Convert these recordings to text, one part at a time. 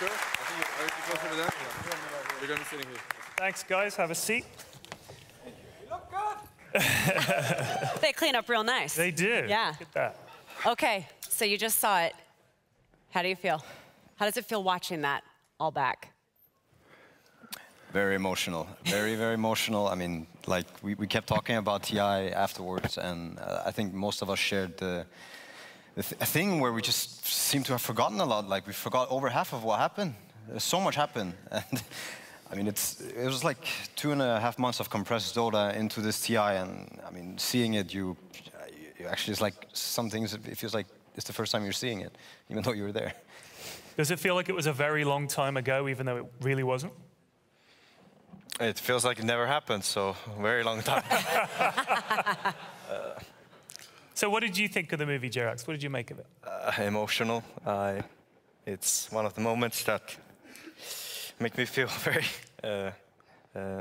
sure? I think are you closer to them? Yeah. You're going to be sitting here. Thanks, guys. Have a seat. Thank you. You look good. They clean up real nice. They do. Yeah. Look at that. Okay, so you just saw it. How do you feel? How does it feel watching that all back? Very emotional, very, very emotional. I mean, like, we kept talking about Ti afterwards, and I think most of us shared the thing where we just seem to have forgotten a lot. Like, we forgot over half of what happened. So much happened. And I mean, it was like 2.5 months of compressed Dota into this Ti, and I mean, seeing it, you actually, it's like some things, it feels like it's the first time you're seeing it, even though you were there. Does it feel like it was a very long time ago, even though it really wasn't? It feels like it never happened, so a very long time. So what did you think of the movie, Jerax? What did you make of it? Emotional. It's one of the moments that make me feel very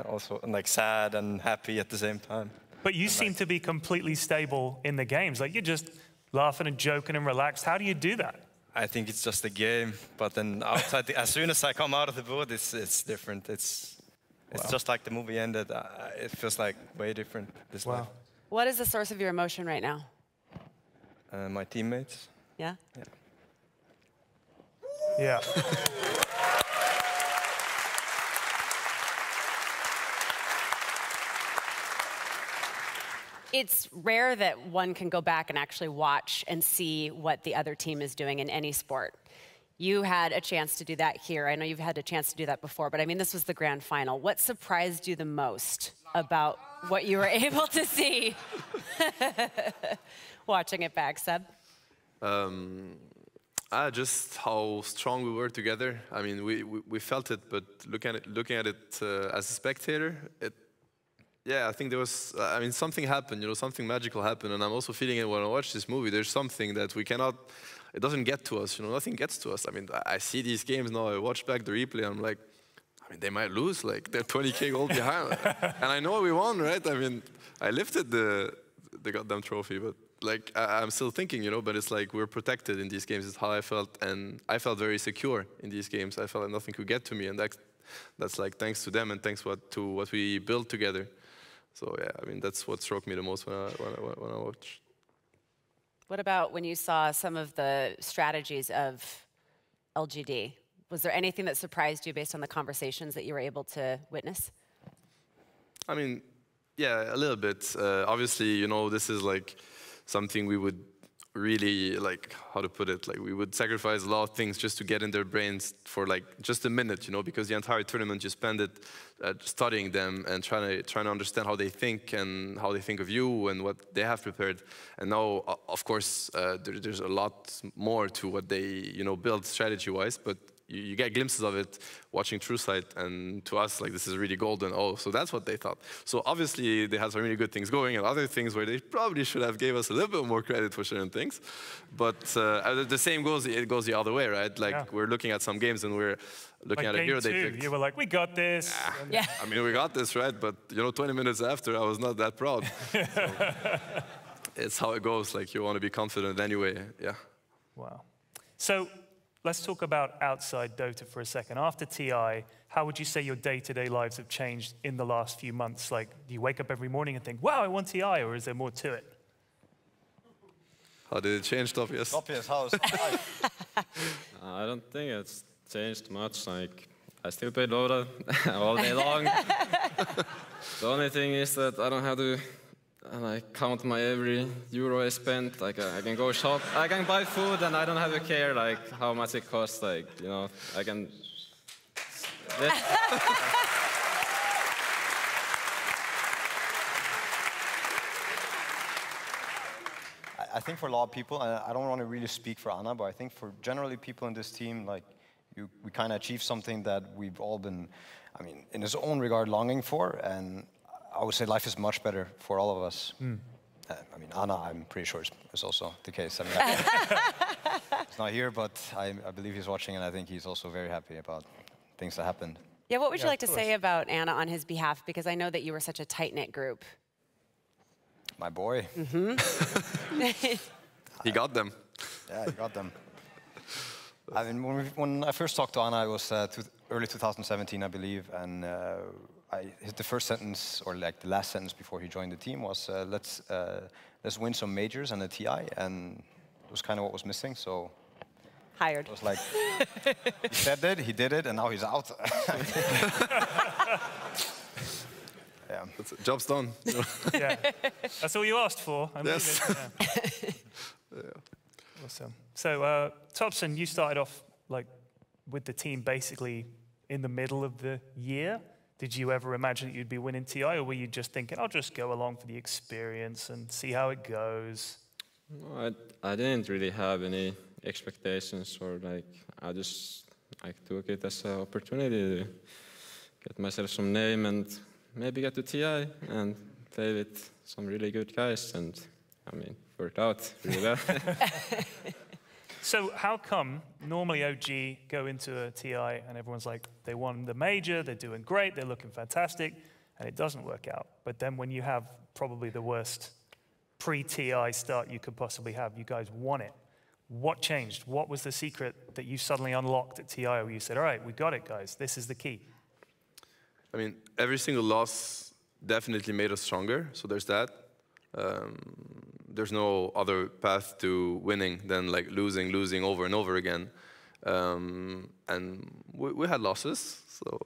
also like sad and happy at the same time. But you seem to be completely stable in the games. Like, you're just laughing and joking and relaxed. How do you do that? I think it's just a game, but then outside, as soon as I come out of the booth, it's different. It's just like the movie ended. It feels like way different this time. What is the source of your emotion right now? My teammates. Yeah? Yeah. It's rare that one can go back and actually watch and see what the other team is doing in any sport. You had a chance to do that here. I know you've had a chance to do that before, but I mean, this was the grand final. What surprised you the most about what you were able to see watching it back, Seb? Just how strong we were together. I mean, we felt it, but looking at it as a spectator, yeah, I think there was, I mean, something happened, you know, something magical happened, and I'm also feeling it when I watch this movie. There's something that we cannot, it doesn't get to us, you know, nothing gets to us. I mean, I see these games now, I watch back the replay, and I'm like, I mean, they might lose, like, they're 20K gold behind. And I know we won, right? I mean, I lifted the goddamn trophy, but, like, I'm still thinking, you know, but it's like we're protected in these games, is how I felt, and I felt very secure in these games. I felt like nothing could get to me, and that's like, thanks to them, and thanks to what we built together. So yeah, I mean, that's what struck me the most when I watched. What about when you saw some of the strategies of LGD? Was there anything that surprised you based on the conversations that you were able to witness? I mean, yeah, a little bit. Obviously, you know, this is like something we would really, like, how to put it, like, we would sacrifice a lot of things just to get in their brains for like just a minute, you know, because the entire tournament you spend it studying them and trying to understand how they think and how they think of you and what they have prepared. And now, of course, there's a lot more to what they, you know, build strategy-wise, but you get glimpses of it watching TrueSight, and to us, like, this is really golden. Oh, so that's what they thought. So obviously, they had some really good things going, and other things where they probably should have gave us a little bit more credit for certain things. But the same goes, it goes the other way, right? Like, we're looking at some games, and we're looking at a hero they picked. You were like, we got this. Yeah. I mean, we got this, right? But, you know, 20 minutes after, I was not that proud. So, it's how it goes. Like, you want to be confident anyway, yeah. Wow. So, let's talk about outside Dota for a second. After TI, how would you say your day-to-day lives have changed in the last few months? Like, do you wake up every morning and think, wow, I want TI, or is there more to it? How did it change, Topias? Topias, how's life? I don't think it's changed much. Like, I still play Dota all day long. The only thing is that I don't have to like count my every euro I spent. Like, I can go shop, I can buy food, and I don't have to care like how much it costs. Like, you know, I can. I think for a lot of people, and I don't want to really speak for Anna, but I think for generally people in this team, like, we kind of achieved something that we've all been, I mean, in its own regard, longing for, and I would say life is much better for all of us. I mean, Anna, I'm pretty sure is also the case. I mean, he's not here, but I believe he's watching, and I think he's also very happy about things that happened. Yeah, what would you like to say about Anna on his behalf? Because I know that you were such a tight-knit group. My boy. He got them. Yeah, he got them. I mean, when I first talked to Anna, it was early 2017, I believe, and the first sentence, or like the last sentence before he joined the team, was let's win some majors and a TI, and it was kind of what was missing. So hired. It was like he said it, he did it, and now he's out. Yeah, job's done. Yeah, that's all you asked for. Yes. Yeah. Awesome. So, Topson, you started off like with the team basically in the middle of the year. Did you ever imagine that you'd be winning TI, or were you just thinking, I'll just go along for the experience and see how it goes? No, I didn't really have any expectations, or like I just took it as an opportunity to get myself some name and maybe get to TI and play with some really good guys, and I mean, worked out really well. So how come normally OG go into a TI and everyone's like, they won the major, they're doing great, they're looking fantastic, and it doesn't work out. But then when you have probably the worst pre-TI start you could possibly have, you guys won it. What changed? What was the secret that you suddenly unlocked at TI where you said, all right, we got it, guys, this is the key? I mean, every single loss definitely made us stronger, so there's that. There's no other path to winning than like losing over and over again. And we had losses, so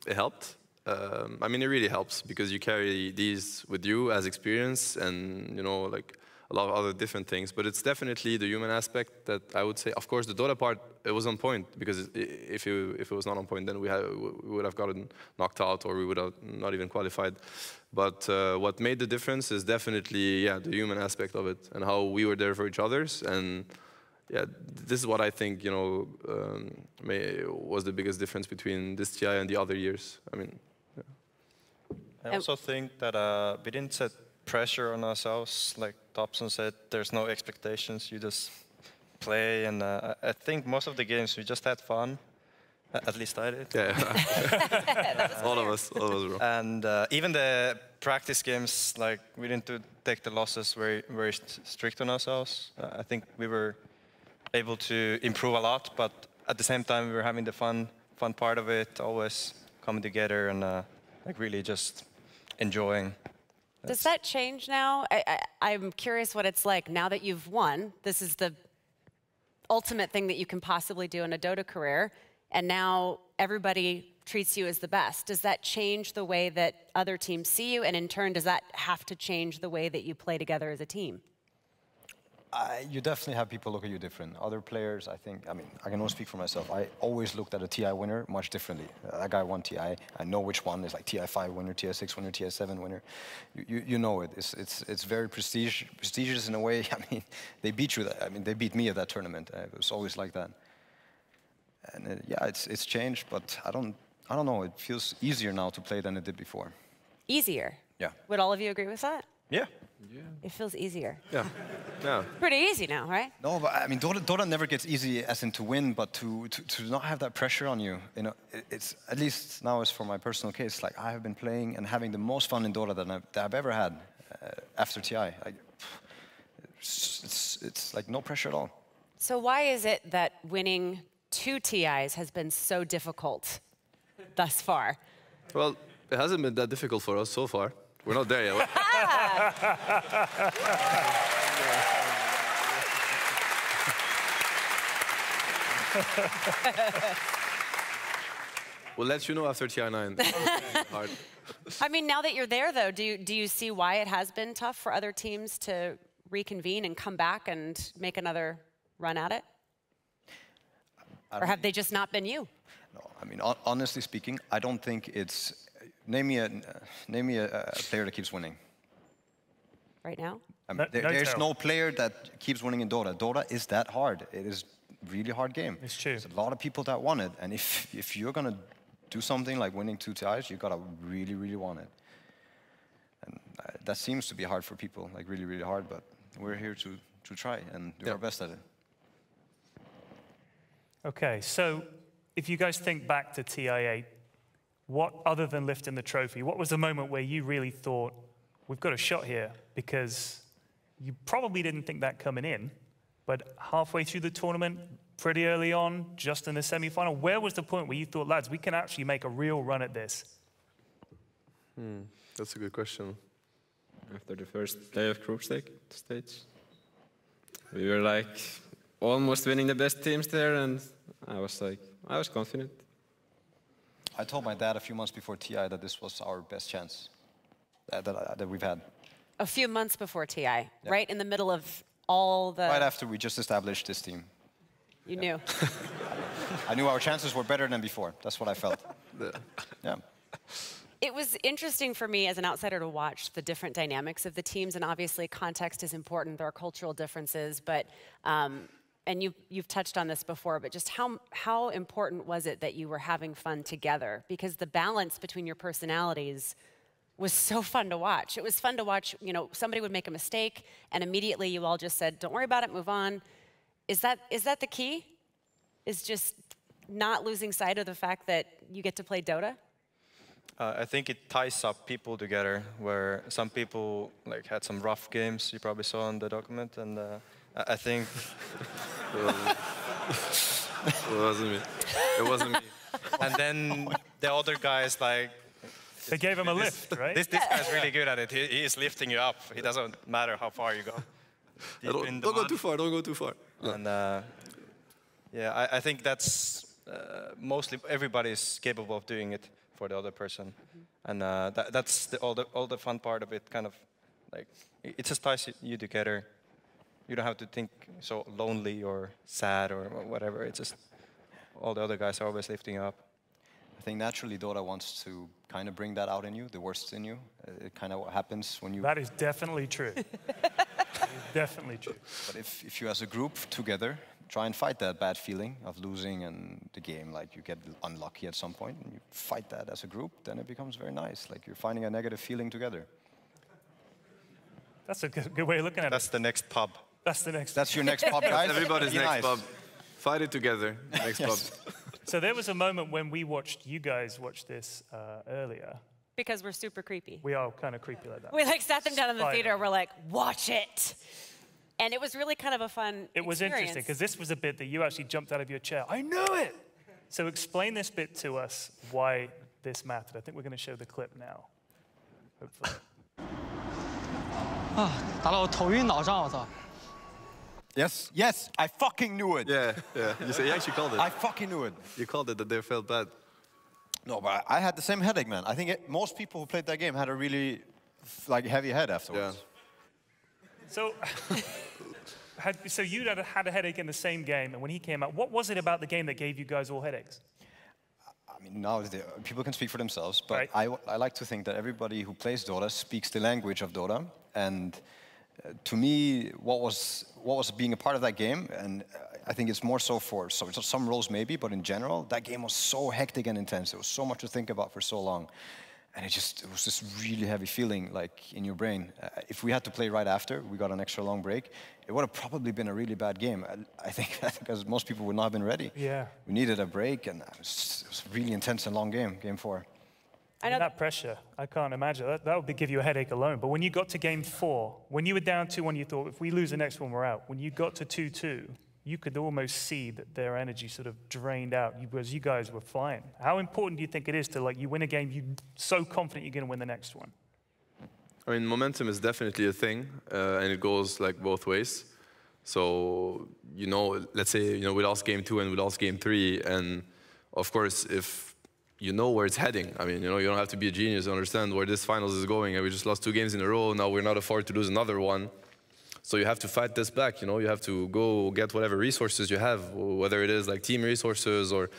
it helped. I mean, it really helps because you carry these with you as experience and, you know, like a lot of other different things. But it's definitely the human aspect that I would say. Of course, the Dota part, it was on point because if it was not on point, then we would have gotten knocked out or we would have not even qualified. But what made the difference is definitely, yeah, the human aspect of it and how we were there for each other's. And yeah, this is what I think, you know, was the biggest difference between this TI and the other years. I mean, yeah. I also think that we didn't set pressure on ourselves. Like Topson said, there's no expectations. You just play. And I think most of the games we just had fun. At least I did. Yeah, all of us, bro. And even the practice games, like we didn't take the losses very strict on ourselves. I think we were able to improve a lot, but at the same time we were having the fun part of it, always coming together and like really just enjoying. Does that change now? I'm curious what it's like now that you've won. This is the ultimate thing that you can possibly do in a Dota career. And now everybody treats you as the best. Does that change the way that other teams see you? And in turn, does that have to change the way that you play together as a team? You definitely have people look at you different. Other players, I think, I mean, I can only speak for myself. I always looked at a TI winner much differently. That guy won TI. I know which one is like TI5 winner, TI6 winner, TI7 winner. You know it. It's very prestigious in a way. I mean, they beat you. I mean, they beat me at that tournament. It was always like that. And yeah, it's changed, but I don't know. It feels easier now to play than it did before. Easier? Yeah. Would all of you agree with that? Yeah. Yeah. It feels easier. Yeah. Yeah. Pretty easy now, right? No, but I mean, Dota never gets easy as in to win, but to not have that pressure on you. You know, it's at least now is for my personal case. Like I have been playing and having the most fun in Dota that I've ever had after TI. Like, it's like no pressure at all. So why is it that winning 2 TIs has been so difficult thus far? Well, it hasn't been that difficult for us so far. We're not there yet. We'll let you know after TI9. I mean, now that you're there, though, do you see why it has been tough for other teams to reconvene and come back and make another run at it? Or have they just not been you? No, I mean, honestly speaking, I don't think it's... Name me a player that keeps winning. Right now? I mean, there's no player that keeps winning in Dota. Dota is that hard. It is a really hard game. It's true. There's a lot of people that want it. And if you're going to do something like winning 2 TIs, you got to really, really want it. And that seems to be hard for people, like really, really hard. But we're here to try and do our best at it. Okay, so if you guys think back to Ti8, what, other than lifting the trophy, what was the moment where you really thought, we've got a shot here? Because you probably didn't think that coming in, but halfway through the tournament, pretty early on, just in the semi-final? Where was the point where you thought, lads, we can actually make a real run at this? That's a good question. After the first day of group stage, we were like almost winning the best teams there, and I was confident. I told my dad a few months before TI that this was our best chance that we've had. A few months before TI, right in the middle of all the... Right after we just established this team. You knew. I knew our chances were better than before. That's what I felt. Yeah. It was interesting for me as an outsider to watch the different dynamics of the teams, and obviously context is important. There are cultural differences, but and you've touched on this before, but just how important was it that you were having fun together? Because the balance between your personalities was so fun to watch. It was fun to watch, you know, somebody would make a mistake and immediately you all just said, don't worry about it, move on. Is that the key? Is just not losing sight of the fact that you get to play Dota? I think it ties up people together, where some people like had some rough games you probably saw in the document, and I think it wasn't me. And then the other guys like they gave him a lift, right? This guy's really good at it. He is lifting you up. It doesn't matter how far you go. Don't go too far. Don't go too far. And yeah, I think that's mostly everybody's capable of doing it for the other person, and that's all the fun part of it. Kind of like it just ties you together. You don't have to think so lonely or sad or whatever. It's just all the other guys are always lifting you up. I think naturally Dota wants to kind of bring that out in you, the worst in you. It kind of happens when you... That is definitely true. Definitely true. But if you as a group together try and fight that bad feeling of losing and the game, like you get unlucky at some point, and you fight that as a group, then it becomes very nice. Like you're finding a negative feeling together. That's a good way of looking at it. That's the next pub. That's the next. That's your next pub, guys. Everybody's next nice. pub. Fight it together. Next pub. So there was a moment when we watched, you guys watched this earlier. Because we're super creepy. We are kind of creepy like that. We like sat them down in the Spider. theater. We're like, watch it. And it was really kind of a fun It was experience. interesting because this was a bit that you actually jumped out of your chair. I knew it. So explain this bit to us, why this mattered. I think we're going to show the clip now. Hopefully. 打到我头晕脑胀，我操！ Yes, yes, I fucking knew it. Yeah. You actually called it. I fucking knew it. You called it that they felt bad. No, but I had the same headache, man. I think most people who played that game had a really heavy head afterwards. So, so you had a headache in the same game, and when he came out, what was it about the game that gave you guys all headaches? I mean, now people can speak for themselves, but Right. I like to think that everybody who plays Dota speaks the language of Dota. And to me, what was being a part of that game, and I think it's more so for some roles maybe, but in general, that game was so hectic and intense. There was so much to think about for so long. And it was this really heavy feeling like in your brain. If we had to play right after, we got an extra long break, it would have probably been a really bad game. I think because most people would not have been ready. Yeah. We needed a break, and it was a really intense and long game, game 4. I know that pressure, I can't imagine. That would give you a headache alone. But when you got to game 4, when you were down 2-1, you thought, if we lose the next one, we're out. When you got to 2-2, you could almost see that their energy sort of drained out because you guys were flying. How important do you think it is to, like, you win a game, you're so confident you're going to win the next one? I mean, momentum is definitely a thing, and it goes like both ways. So, you know, let's say, you know, we lost game 2 and we lost game 3, and of course, if you know where it's heading, I mean, you know, you don't have to be a genius to understand where this finals is going, and we just lost 2 games in a row, now we're not afford to lose another one. So you have to fight this back, you know, you have to go get whatever resources you have, whether it is like team resources or,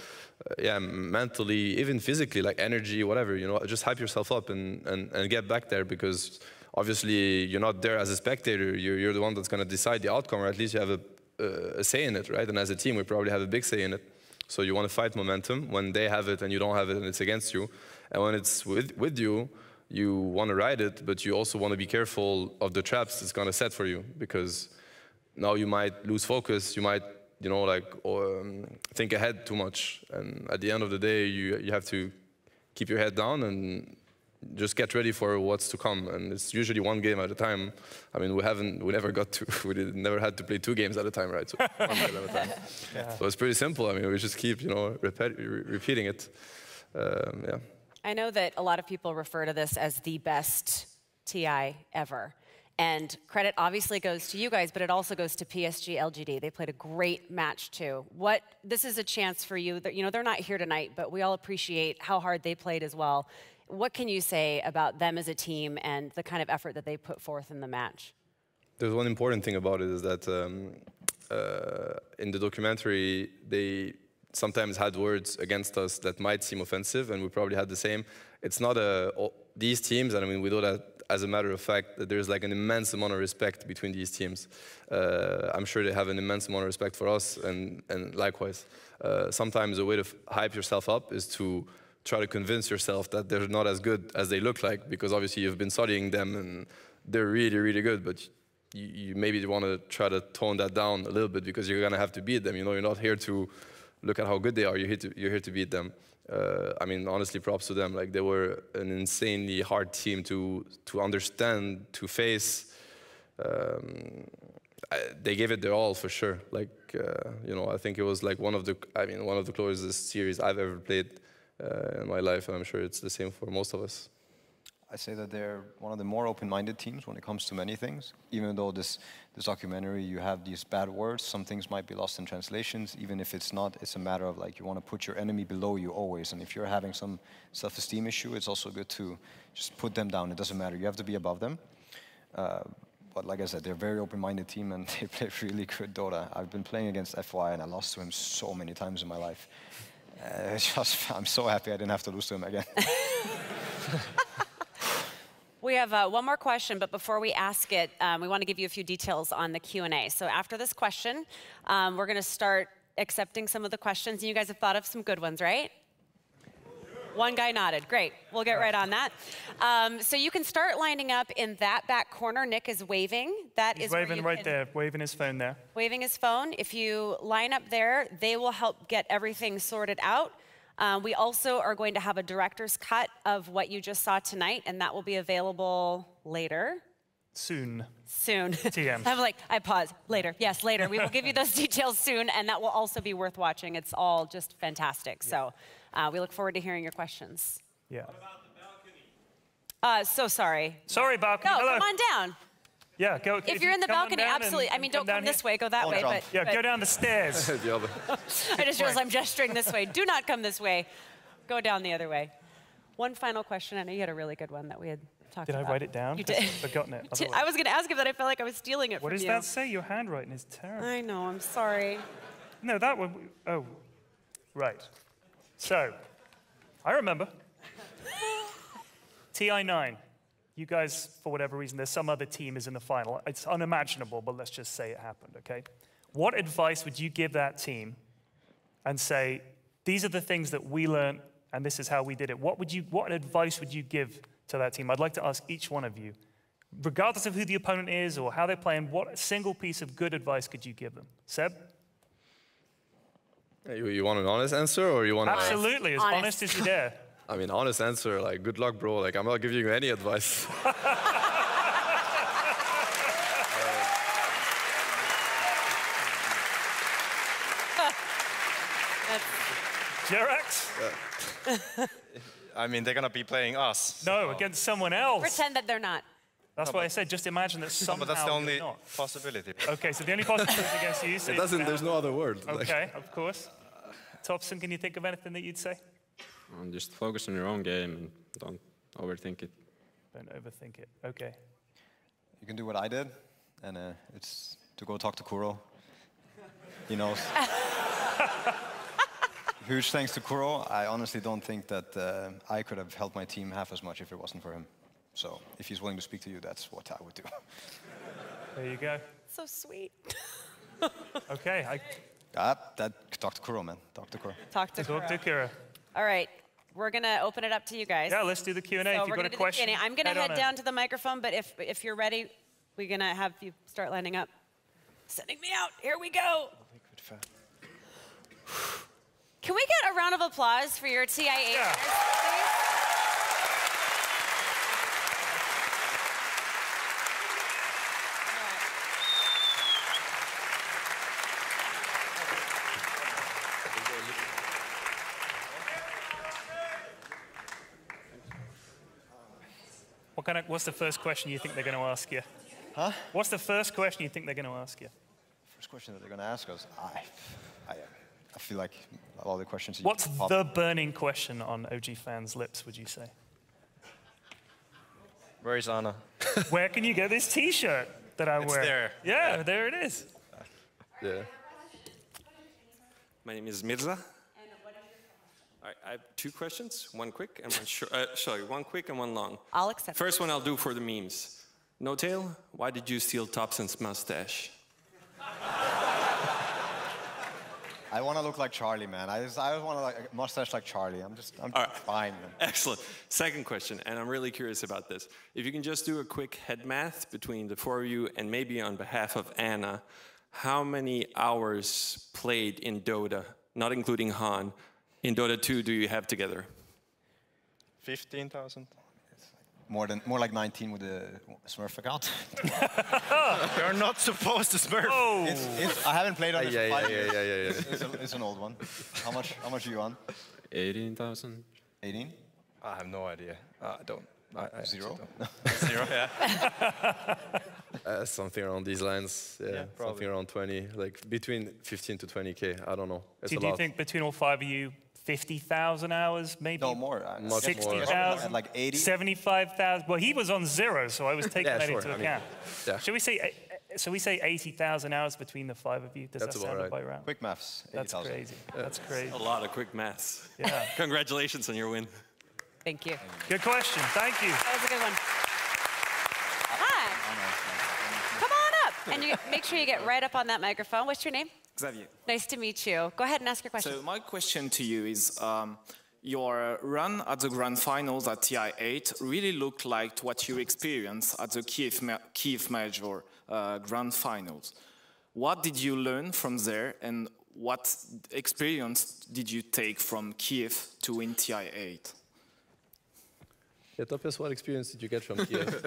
yeah, mentally, even physically, like energy, whatever, you know, just hype yourself up and get back there, because obviously you're not there as a spectator, you're the one that's going to decide the outcome, or at least you have a say in it, right? And as a team, we probably have a big say in it. So you want to fight momentum when they have it and you don't have it and it's against you. And when it's with you, you want to ride it, but you also want to be careful of the traps it's going to set for you, because now you might lose focus, you might, you know, like think ahead too much, and at the end of the day, you have to keep your head down and just get ready for what's to come, and it's usually one game at a time. I mean, we never had to play 2 games at a time, right? So one game at a time. Yeah. So it's pretty simple. I mean, we just keep, repeating it. Yeah. I know that a lot of people refer to this as the best TI ever. And credit obviously goes to you guys, but it also goes to PSG LGD. They played a great match too. This is a chance for you. They're not here tonight, but we all appreciate how hard they played as well. What can you say about them as a team and the kind of effort that they put forth in the match? There's one important thing about it is that in the documentary, they sometimes had words against us that might seem offensive, and we probably had the same. It's not these teams, and I mean, we know that as a matter of fact, that there's like an immense amount of respect between these teams. I'm sure they have an immense amount of respect for us, and likewise. Sometimes a way to hype yourself up is to try to convince yourself that they're not as good as they look like, because obviously you've been studying them and they're really, really good, but you maybe want to try to tone that down a little bit because you're going to have to beat them. You're not here to look at how good they are, you're here to beat them. I mean, honestly, props to them. Like, they were an insanely hard team to understand, to face. They gave it their all for sure. Like, I think it was like one of the closest series I've ever played in my life, and I'm sure it's the same for most of us. I say that they're one of the more open-minded teams when it comes to many things. Even though this documentary, you have these bad words, some things might be lost in translations. Even if it's not, it's a matter of like you want to put your enemy below you always. And if you're having some self-esteem issue, it's also good to just put them down. It doesn't matter. You have to be above them. But like I said, they're a very open-minded team and they play really good Dota. I've been playing against FY and I lost to him so many times in my life. I'm so happy I didn't have to lose to him again. We have one more question, but before we ask it, we want to give you a few details on the Q&A. So after this question, we're going to start accepting some of the questions. And you guys have thought of some good ones, right? One guy nodded. Great. We'll get right on that. So you can start lining up in that back corner. Nick is waving. He's waving right there, waving his phone there. Waving his phone. If you line up there, they will help get everything sorted out. We also are going to have a director's cut of what you just saw tonight, and that will be available later. Soon. TM. I'm like, I pause. Later. Yes, later. We will give you those details soon, and that will also be worth watching. It's all just fantastic. Yeah. So we look forward to hearing your questions. Yeah. What about the balcony? So sorry. Sorry, balcony. No, hello. come on down. Yeah, go. If you're in the balcony, absolutely. I mean, don't come this way, go that way. But, yeah, go down the stairs. I just realized I'm gesturing this way. Do not come this way. Go down the other way. One final question. I know you had a really good one that we had talked about. Did I write it down? You did. I've forgotten it. I was going to ask him that. I felt like I was stealing it from you. What does that say? Your handwriting is terrible. I know. I'm sorry. No, that one. Oh, right. So, I remember. Ti8. You guys, for whatever reason, there's some other team is in the final. It's unimaginable, but let's just say it happened, okay? What advice would you give that team and say, these are the things that we learned, and this is how we did it? What advice would you give to that team? I'd like to ask each one of you, regardless of who the opponent is or how they're playing, what single piece of good advice could you give them? Seb? You want an honest answer, or you want Absolutely, as honest as you dare. I mean, honest answer, like, good luck, bro. Like, I'm not giving you any advice. Jerax? I mean, they're going to be playing us. No, against someone else. Pretend that they're not. That's why I said, just imagine that somehow but that's the only not. possibility. Okay, so the only possibility is against you. So it doesn't, there's no other word. Okay, of course. Thompson, can you think of anything that you'd say? Just focus on your own game and don't overthink it. Don't overthink it. Okay. You can do what I did, and it's to go talk to Kuro. He knows. Huge thanks to Kuro. I honestly don't think that I could have helped my team half as much if it wasn't for him. So if he's willing to speak to you, that's what I would do. There you go. So sweet. Okay. Talk to Kuro, man. Talk to Kuro. Talk to Kuro. All right. We're going to open it up to you guys. Yeah, let's do the Q&A. So if you've got a question, I'm going to head down to the microphone, but if you're ready, we're going to have you start lining up. Sending me out. Here we go. Can we get a round of applause for your TI8 winners, please? What's the first question you think they're going to ask you? Huh? What's the first question you think they're going to ask you? First question that they're going to ask us. I feel like a lot of the questions. What's the burning question on OG fans' lips, would you say? Where is Anna? Where can you get this T-shirt that I wear? It's there. Yeah, there it is. Yeah. My name is Mirza. All right, I have 2 questions, one quick and one short. Sorry, one quick and one long. I'll accept. First one I'll do for the memes. No Tail, why did you steal Thompson's mustache? I want to look like Charlie, man. I just want to like a mustache like Charlie. I'm just fine, man. Excellent. Second question, and I'm really curious about this. If you can just do a quick head math between the 4 of you and maybe on behalf of Anna, how many hours played in Dota, not including Han, in Dota 2 do you have together? 15,000. More like 19 with the Smurf account. You're not supposed to smurf. Oh. I haven't played on it for 5 years. Yeah. It's an old one. How much are you on? 18,000. 18? I have no idea. I don't. I 0? Zero, yeah. Something around these lines. Yeah, something around 20, like between 15 to 20K. I don't know. It's So do you think between all 5 of you, 50,000 hours, maybe? No, more. 60,000? Like 80? 75,000? Well, he was on 0, so I was taking that into account. Yeah. Should we say, so we say 80,000 hours between the 5 of you? Does That's that sound about right. right? Quick maths. That's 80,000. crazy. That's crazy. A lot of quick maths. Yeah. Congratulations on your win. Thank you. Good question. Thank you. That was a good one. Hi. Come on up. And you make sure you get right up on that microphone. What's your name? Xavier. Nice to meet you. Go ahead and ask your question. So my question to you is, your run at the grand finals at Ti8 really looked like what you experienced at the Kiev Major grand finals. What did you learn from there, and what experience did you take from Kiev to win Ti8? Yeah, Topias, what experience did you get from Kiev?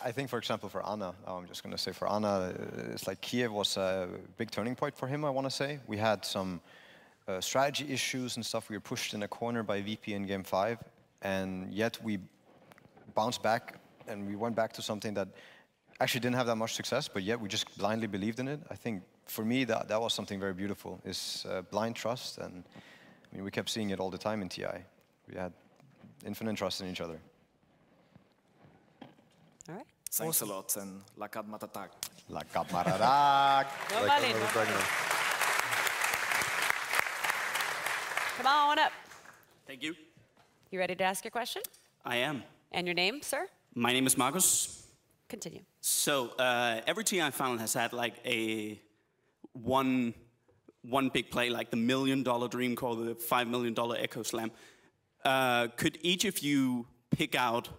I think, for example, for Anna, I'm just going to say for Anna, it's like Kiev was a big turning point for him, I want to say. We had some strategy issues and stuff. We were pushed in a corner by VP in Game 5, and yet we bounced back, and we went back to something that actually didn't have that much success, but yet we just blindly believed in it. I think, for me, that was something very beautiful, is blind trust, and I mean, we kept seeing it all the time in TI. We had infinite trust in each other. All right. Thanks a lot, and Lakad Matatak. Lakad Matatak. Come on up. Thank you. You ready to ask your question? I am. And your name, sir? My name is Marcus. Continue. So every TI final has had like a one big play, like the $1 million dream call, the $5 million Echo Slam. Could each of you pick out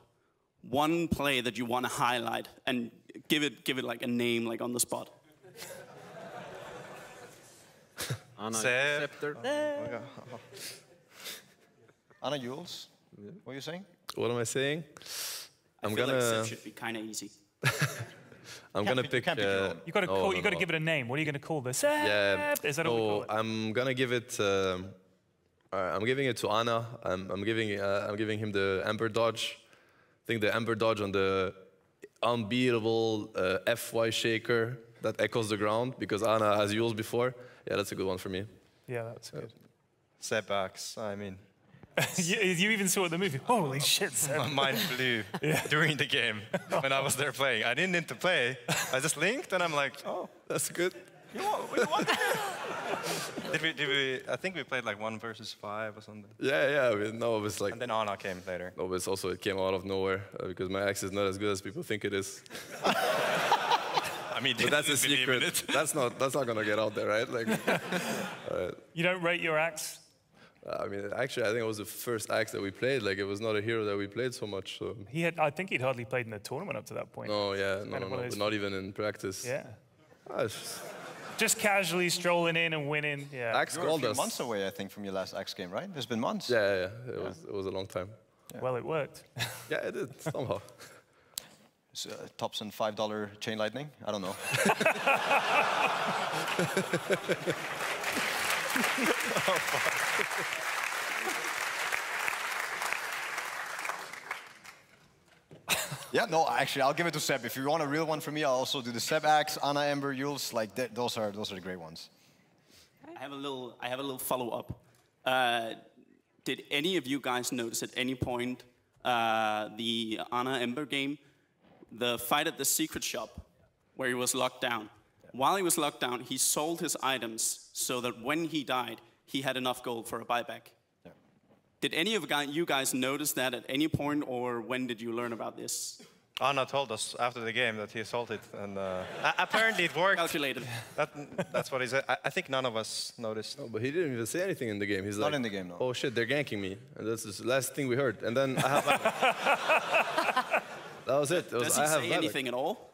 one play that you want to highlight and give it like a name, like on the spot? Anna Scepter. Scepter. Anna Jules, what are you saying? What am I saying? I feel like Sep should be kind of easy. I'm gonna pick. You got to call. You got to give it a name. What are you going to call this? Yeah. Is that what we call it? I'm gonna give it. I'm giving it to Anna. I'm giving him the Ember Dodge. I think the Ember Dodge on the unbeatable FY shaker that echoes the ground, because Anna has used before. Yeah, that's a good one for me. Yeah, that's good. Setbacks, I mean. you even saw it in the movie. Holy shit, Seb. My mind blew during the game when I was there playing. I didn't need to play. I just linked and I'm like, oh, That's good. you want to do? Did we, I think we played like 1 versus 5 or something. Yeah. I mean, no, it was like. And then Anna came later. No, but also it came out of nowhere because my axe is not as good as people think it is. I mean, But that's a secret. That's not gonna get out there, right? Like, You don't rate your axe? I mean, actually, I think it was the first axe that we played. Like, it was not a hero that we played so much. So. I think he'd hardly played in the tournament up to that point. No, but not even in practice. Yeah. It's Just casually strolling in and winning. Yeah. Axe You're a called few us. months away, I think, from your last X game, right? It's been months. Yeah. It was a long time. Well, it worked. Yeah, it did somehow. Thompson $5 chain lightning? I don't know. Yeah, no, actually, I'll give it to Seb. If you want a real one from me, I'll also do the Seb Axe, Anna, Ember, Yules. Like those are the great ones. I have a little follow-up. Did any of you guys notice at any point the Anna Ember game, the fight at the secret shop, where he was locked down? While he was locked down, he sold his items so that when he died, he had enough gold for a buyback. Yeah. Did any of you guys notice that at any point, or when did you learn about this? Anna told us after the game that he sold it, and apparently it worked. Calculated. That's what he said. I think none of us noticed. No, but he didn't even say anything in the game. He's Not like, in the game, no. oh shit, they're ganking me. And that's the last thing we heard. And then I have... that was it. Does he say anything at all?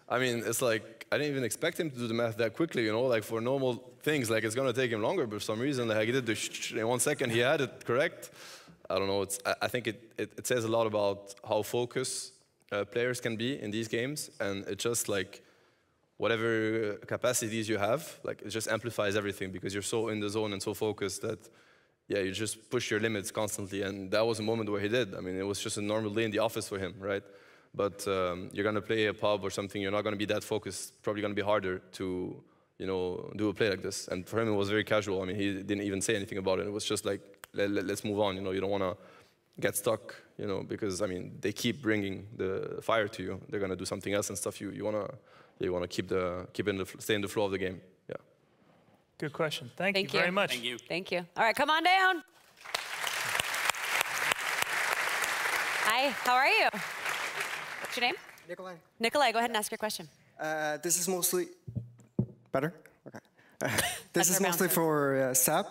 I mean, it's like, I didn't even expect him to do the math that quickly, you know, like for normal things, like it's gonna take him longer, but for some reason, like he did the in 1 second, he had it correct. I don't know, I think it says a lot about how focused players can be in these games, and it just like, whatever capacities you have, like it just amplifies everything because you're so in the zone and so focused that, yeah, you just push your limits constantly, and that was a moment where he did. I mean, it was just a normal day in the office for him, right? But you're going to play a pub or something, you're not going to be that focused. Probably going to be harder to, you know, do a play like this. And for him, it was very casual. I mean, he didn't even say anything about it. It was just like, let's move on. You know, you don't want to get stuck, you know, because, I mean, they keep bringing the fire to you. They're going to do something else and stuff. You want to stay in the flow of the game. Yeah. Good question. Thank you very much. Thank you. Thank you. All right, come on down. Hi, how are you? What's your name? Nikolai. Nikolai, go ahead and ask your question. This is mostly... Better? Okay. This is mostly for Seb.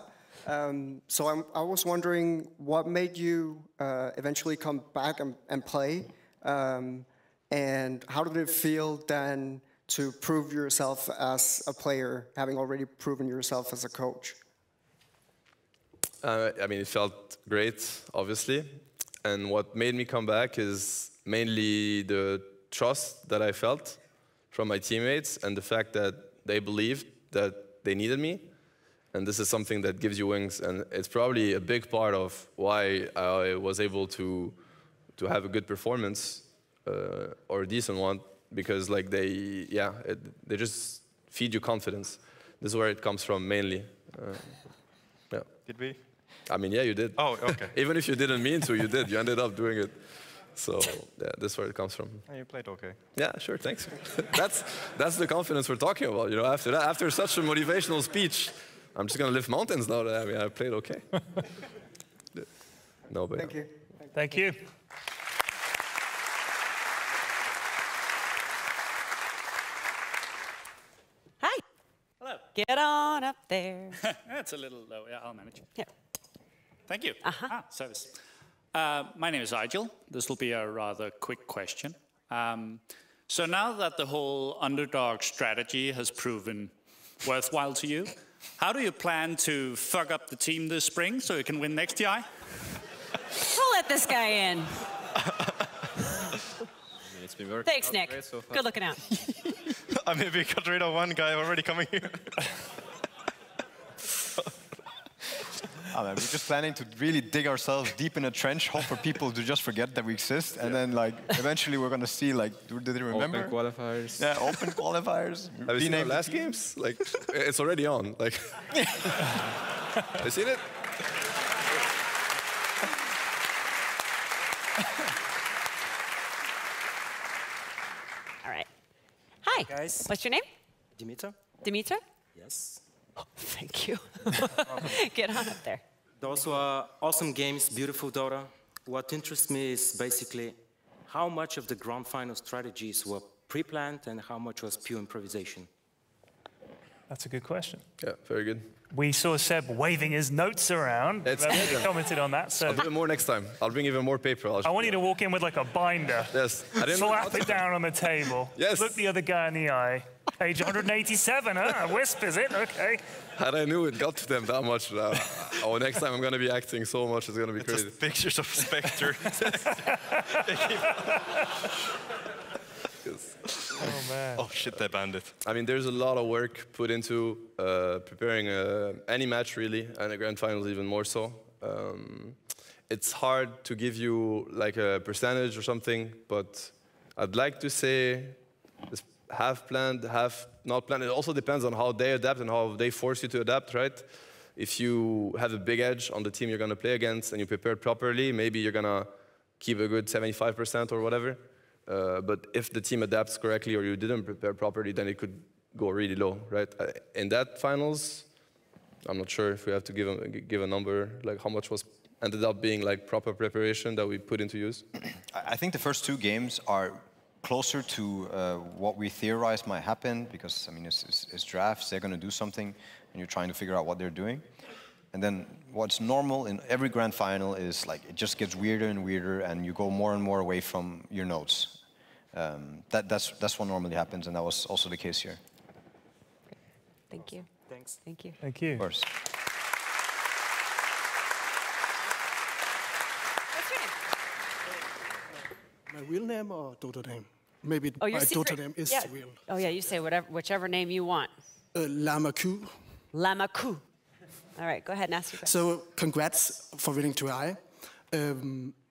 So I was wondering what made you eventually come back and play, and how did it feel then to prove yourself as a player, having already proven yourself as a coach? I mean, it felt great, obviously. And what made me come back is mainly the trust that I felt from my teammates and the fact that they believed that they needed me. And this is something that gives you wings. And it's probably a big part of why I was able to have a good performance or a decent one, because like they just feed you confidence. This is where it comes from mainly. Yeah. Did we? I mean, yeah, you did. Oh, okay. Even if you didn't mean to, you did. You ended up doing it. So yeah, that's where it comes from. And you played okay. Yeah, sure, thanks. that's the confidence we're talking about. You know, after such a motivational speech, I'm just gonna lift mountains now. That I mean, I played okay. No, but Thank you. Thank you. Hi. Hello. Get on up there. That's a little low. Yeah, I'll manage. Here. Thank you. Service. My name is Igil. This will be a rather quick question. So now that the whole underdog strategy has proven worthwhile to you, how do you plan to fuck up the team this spring so you can win next TI? We'll let this guy in. It's been working. Thanks, Nick. So far. Good looking out. I mean, we got rid of one guy already coming here. Oh, man, we're just planning to really dig ourselves deep in a trench, hope for people to just forget that we exist, and then like eventually we're gonna see like, do they remember? Open qualifiers. Yeah, open qualifiers. have you seen our last games? Like, it's already on. Like, have you seen it? All right. Hi. Guys. What's your name? Dimitar? Dimitar? Yes. Oh, thank you. Get on up there. Those were awesome games, beautiful Dota. What interests me is basically how much of the grand final strategies were pre-planned and how much was pure improvisation. That's a good question. Yeah, very good. We saw Seb waving his notes around. It's He commented on that. So I'll do it more next time. I'll bring even more paper. I want you to walk in with like a binder. Yes. Slap it down on the table. Yes. Look the other guy in the eye. Page 187, huh? Wisp, is it? Okay. Had I knew it got to them that much, next time I'm going to be acting so much, it's going to be crazy. Just pictures of Spectre. Oh, man. Oh, shit, they banned it. I mean, there's a lot of work put into preparing any match, really, and a grand finals even more so. It's hard to give you like a percentage or something, but I'd like to say it's half planned, half not planned. It also depends on how they adapt and how they force you to adapt, right? If you have a big edge on the team you're going to play against and you prepared properly, maybe you're going to keep a good 75% or whatever. But if the team adapts correctly or you didn't prepare properly, then it could go really low, right? In that finals, I'm not sure if we have to give a number, like how much was ended up being like proper preparation that we put into use. I think the first 2 games are closer to what we theorized might happen, because I mean it's drafts, they're going to do something and you're trying to figure out what they're doing. And then what's normal in every grand final is like it just gets weirder and weirder and you go more and more away from your notes. That's what normally happens, and that was also the case here. Thank you. Thanks. Thank you. Thank you. Of course. My real name or Dota name? Maybe Oh, my your secret. Dota name is Yeah. real. Oh yeah, you say whichever name you want. Lamaku. Lamaku. All right, go ahead and ask your question. So congrats for winning Ti8.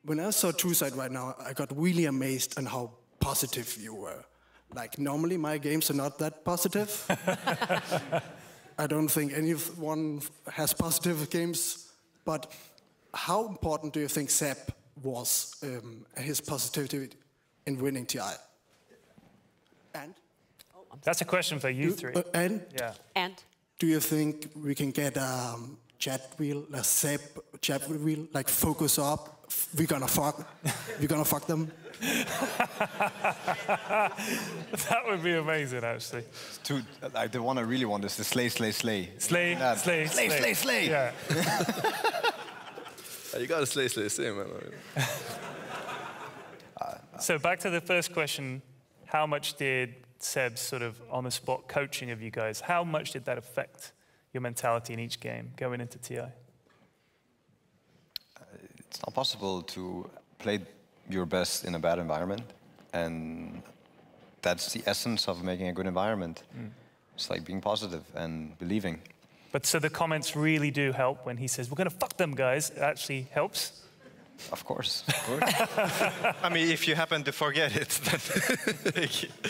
When I saw Trueside right now, I got really amazed on how positive you were. Like normally my games are not that positive. I don't think anyone has positive games, but how important do you think Sepp was his positivity in winning Ti8? And? That's a question for you three. And? Yeah. And? Do you think we can get a chat wheel, a Sepp chat wheel, like focus up? We're gonna fuck them. That would be amazing, actually. Like the one I really want is the slay, slay, slay. Slay, Yeah. slay, slay, slay, slay. Yeah. You gotta slay, slay, slay, man. So back to the first question, how much did Seb's sort of on-the-spot coaching of you guys, how much did that affect your mentality in each game going into TI? It's not possible to play your best in a bad environment, and that's the essence of making a good environment. It's like being positive and believing. But so the comments really do help when he says, we're going to fuck them, guys. It actually helps. Of course. I mean, if you happen to forget it, then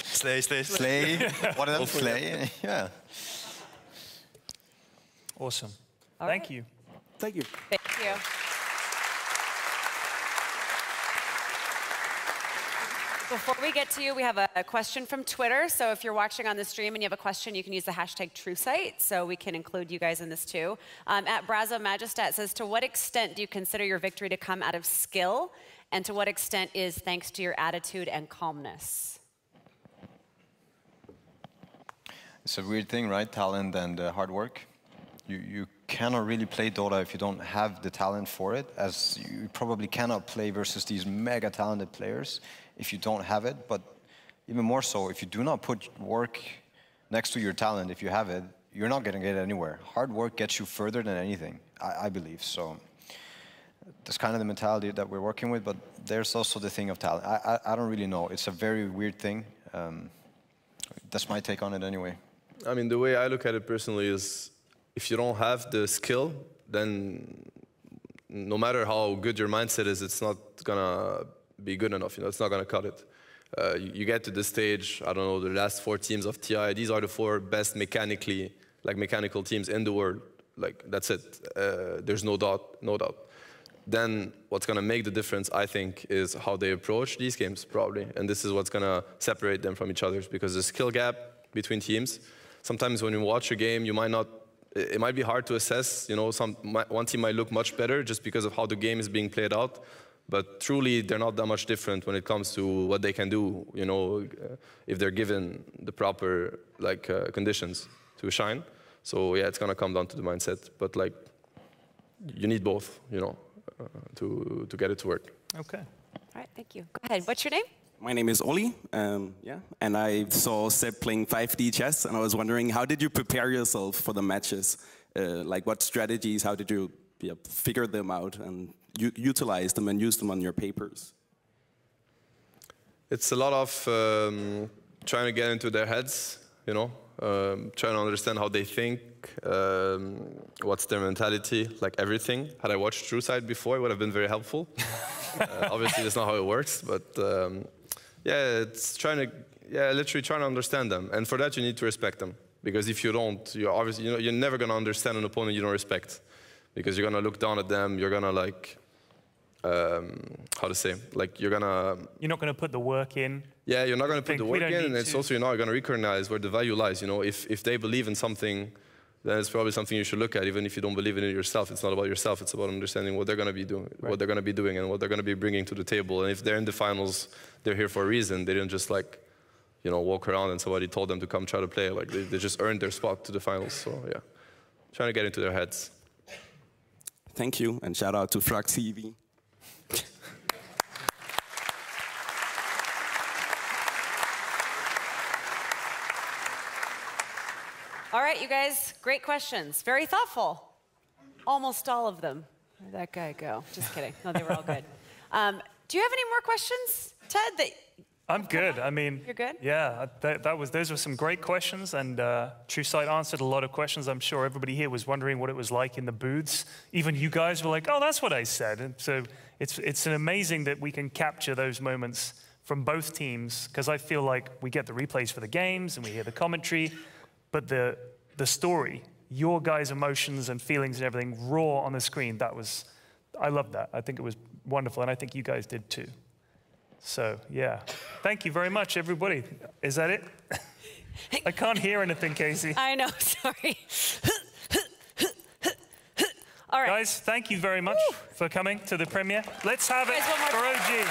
slay, slay, slay. Slay. What else? Slay. Yeah. Awesome. All Thank right. you. Thank you. Thank you. Before we get to you, we have a question from Twitter. So if you're watching on the stream and you have a question, you can use the hashtag TrueSight, so we can include you guys in this too. At Brazo Majestat says, to what extent do you consider your victory to come out of skill? And to what extent is thanks to your attitude and calmness? It's a weird thing, right? Talent and hard work. You cannot really play Dota if you don't have the talent for it, as you probably cannot play versus these mega talented players if you don't have it. But even more so, if you do not put work next to your talent, if you have it, you're not going to get anywhere. Hard work gets you further than anything, I believe. So that's kind of the mentality that we're working with, but there's also the thing of talent. I don't really know. It's a very weird thing. That's my take on it anyway. I mean, the way I look at it personally is, if you don't have the skill, then no matter how good your mindset is, it's not gonna be good enough. You know, it's not gonna cut it. You get to this stage. I don't know, the last 4 teams of TI. These are the 4 best mechanical teams in the world. Like that's it. There's no doubt. Then what's gonna make the difference, I think, is how they approach these games, probably. And this is what's gonna separate them from each other, because the skill gap between teams. Sometimes when you watch a game, it might be hard to assess. You know, one team might look much better just because of how the game is being played out, but truly they're not that much different when it comes to what they can do. You know, if they're given the proper conditions to shine. So yeah, it's gonna come down to the mindset. But like, you need both. You know, to get it to work. Okay. All right. Thank you. Go ahead. What's your name? My name is Oli, and I saw Seb playing 5D chess, and I was wondering, how did you prepare yourself for the matches? Like, what strategies, how did you figure them out and utilize them and use them on your papers? It's a lot of trying to get into their heads, you know, trying to understand how they think, what's their mentality, like everything. Had I watched TrueSight before, it would have been very helpful. Obviously, that's not how it works, but yeah, it's literally trying to understand them. And for that, you need to respect them. Because if you don't, you're obviously, you're never going to understand an opponent you don't respect. Because you're going to look down at them, you're going to like, how to say, like you're not going to put the work in. Yeah, you're not going to put the work in, and it's also you're not going to recognize where the value lies. If they believe in something, then it's probably something you should look at, even if you don't believe in it yourself. It's not about yourself, it's about understanding what they're going to be doing, what they're going to be doing, and what they're going to be bringing to the table. And if they're in the finals, they're here for a reason. They didn't just like, walk around and somebody told them to come try to play. Like they just earned their spot to the finals. So yeah, trying to get into their heads. Thank you, and shout out to Frag TV. All right, you guys, great questions. Very thoughtful. Almost all of them. Where'd that guy go? Just kidding. No, they were all good. Do you have any more questions, Ted? I'm good. I mean, you're good? Yeah, those were some great questions, and TrueSight answered a lot of questions. I'm sure everybody here was wondering what it was like in the booths. Even you guys were like, oh, that's what I said. And so it's amazing that we can capture those moments from both teams, because I feel like we get the replays for the games and we hear the commentary, but the story, your guys' emotions and feelings and everything raw on the screen, I loved that. I think it was wonderful, and I think you guys did too. So, yeah. Thank you very much, everybody. Is that it? I can't hear anything, Casey. I know, sorry. All right. Guys, thank you very much for coming to the premiere. Let's have it for OG.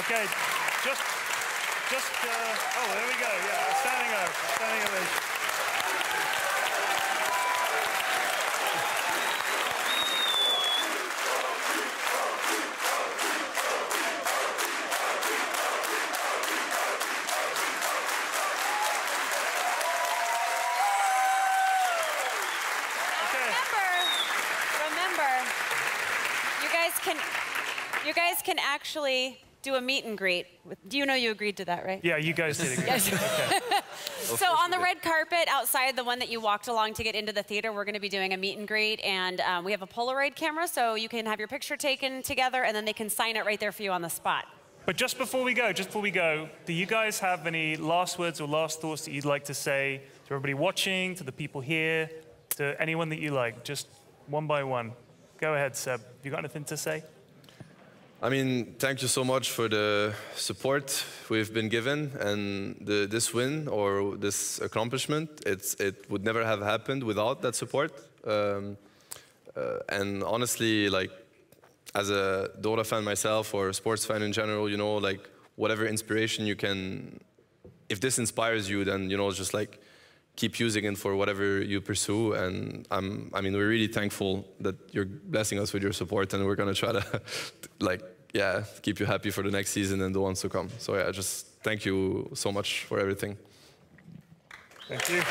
Okay, oh, there we go, yeah, standing ovation. Remember, you guys can actually do a meet and greet. Do you know you agreed to that, right? Yeah, you guys did agree. Yes. Okay. So on the red carpet outside, the one that you walked along to get into the theater, we're going to be doing a meet and greet, and we have a Polaroid camera, so you can have your picture taken together, and then they can sign it right there for you on the spot. But just before we go, do you guys have any last words or last thoughts that you'd like to say to everybody watching, to the people here, to anyone that you like, just one by one? Go ahead, Seb. You got anything to say? I mean, thank you so much for the support we've been given, and this win or this accomplishment. It would never have happened without that support. And honestly, like, as a Dota fan myself or a sports fan in general, like, whatever inspiration you can, if this inspires you, then, just like, keep using it for whatever you pursue. And I mean, we're really thankful that you're blessing us with your support, and we're gonna try to, like, keep you happy for the next season and the ones to come. So yeah, just thank you so much for everything. Thank you.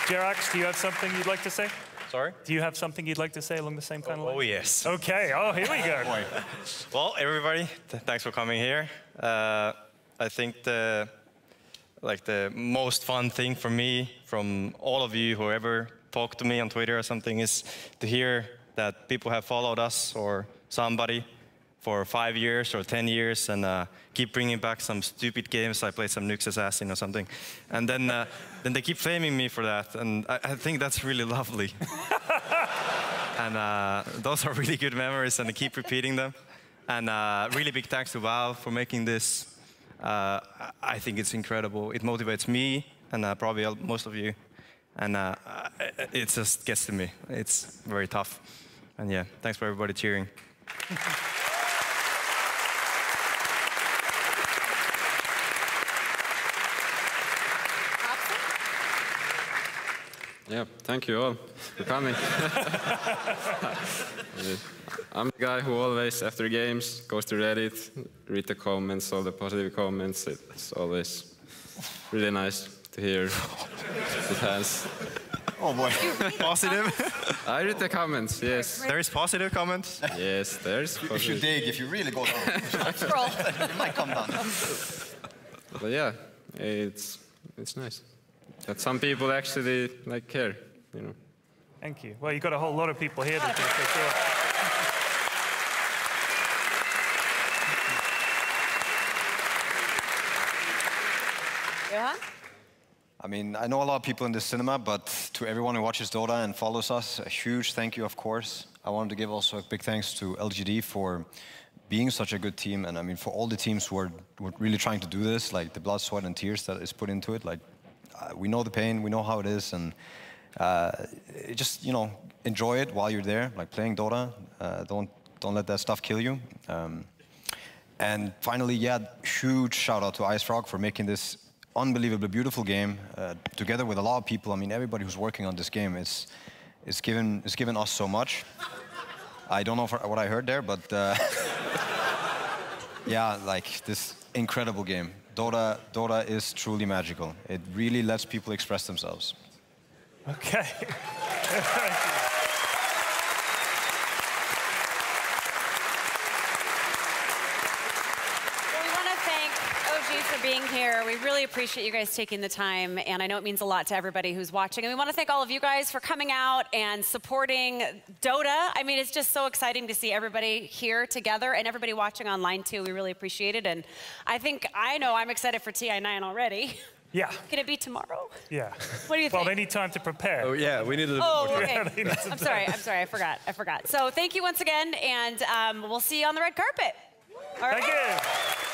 Jerax, do you have something you'd like to say? Sorry? Do you have something you'd like to say along the same kind of line? Oh, yes. Okay, here we go. Well, everybody, thanks for coming here. I think the most fun thing for me, from all of you, whoever talked to me on Twitter or something, is to hear that people have followed us or somebody for 5 years or 10 years and keep bringing back some stupid games. I played some Nyx Assassin or something. And then they keep flaming me for that. And I think that's really lovely. And those are really good memories, and I keep repeating them. And really big thanks to WoW for making this. I think it's incredible. It motivates me and probably most of you. And it just gets to me. It's very tough. And yeah, thanks for everybody cheering. Yeah, thank you all for coming. I'm the guy who always, after games, goes to Reddit, read the comments, all the positive comments. It's always really nice to hear. It has Oh boy. Positive? I read the comments, yes. There is positive comments? Yes, there's positive. If you dig, if you really go down, Scroll. it might come down. But yeah, it's nice. That some people actually like care, you know. Thank you. Well, you've got a whole lot of people here that do for sure. Johan? I mean, I know a lot of people in the cinema, but to everyone who watches Dota and follows us, a huge thank you, of course. I wanted to give also a big thanks to LGD for being such a good team, and I mean, for all the teams who are really trying to do this, like the blood, sweat, and tears that is put into it. Like, we know the pain, we know how it is, and just, you know, enjoy it while you're there, like playing Dota. Don't let that stuff kill you. And finally, yeah, huge shout out to Ice Frog for making this unbelievably beautiful game, together with a lot of people. I mean, everybody who's working on this game is given us so much. I don't know what I heard there, but yeah, like this incredible game. Dota is truly magical. It really lets people express themselves. Okay. Thank you. For being here. We really appreciate you guys taking the time, and I know it means a lot to everybody who's watching. And we want to thank all of you guys for coming out and supporting Dota. I mean, it's just so exciting to see everybody here together and everybody watching online too. We really appreciate it, and I know I'm excited for Ti8 already. Yeah. Can it be tomorrow? Yeah. What do you think? Well, they need time to prepare. Oh yeah, we need a Oh, more okay. time. I'm sorry, I forgot. So thank you once again, and we'll see you on the red carpet. All right. Thank you.